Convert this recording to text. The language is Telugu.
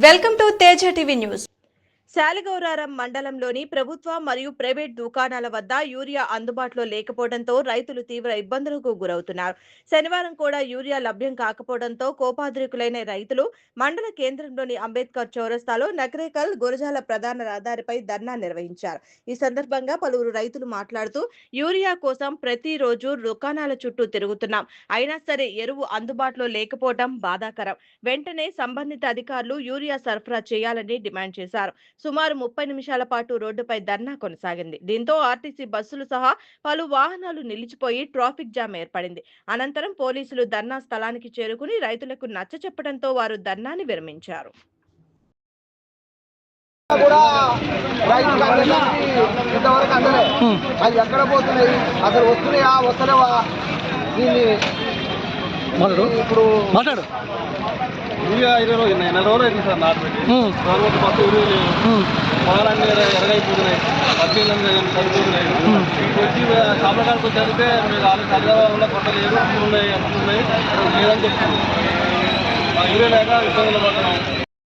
Welcome to Teja TV news. Shaligouraram మండలంలోని ప్రభుత్వ మరియు ప్రైవేట్ దుకాణాల వద్ద యూరియా అందుబాటులో లేకపోవడంతో రైతులు తీవ్ర ఇబ్బందులకు గురవుతున్నారు. శనివారం కూడా యూరియా లభ్యం కాకపోవడంతో కోపాద్రికులైన రైతులు మండల కేంద్రంలోని అంబేద్కర్ చౌరస్తాలో నకరేకల్ గురజాల ప్రధాన రహదారిపై ధర్నా నిర్వహించారు. ఈ సందర్భంగా పలువురు రైతులు మాట్లాడుతూ యూరియా కోసం ప్రతిరోజు దుకాణాల చుట్టూ తిరుగుతున్నాం, అయినా సరే ఎరువు అందుబాటులో లేకపోవడం బాధాకరం. వెంటనే సంబంధిత అధికారులు యూరియా సరఫరా చేయాలని డిమాండ్ చేశారు. సుమారు 30 నిమిషాల పాటు రోడ్డుపై ధర్నా కొనసాగింది. దీంతో ఆర్టీసీ బస్సులు సహా పలు వాహనాలు నిలిచిపోయి ట్రాఫిక్ జామ్ ఏర్పడింది. అనంతరం పోలీసులు ధర్నా స్థలానికి చేరుకుని రైతులకు నచ్చచెప్పడంతో వారు ధర్నాని విరమించారు. యూరియా 20 నెల రోజులు అవుతుంది సార్ నాటుపెట్టి గవర్నమెంట్ మొత్తం యూరియా లేదు. పొలాలన్నీ ఎరగైపోతున్నాయి, పత్తిలన్నీ చదువుతున్నాయి. ఇక్కడికి వచ్చి షాపుల కాడికి వచ్చి చదివితే మీరు వాళ్ళు చదవాల కొట్టలేదు, ఉన్నాయి లేదని చెప్తుంది. యూరియా లేక ఇబ్బందులు పడుతున్నాం.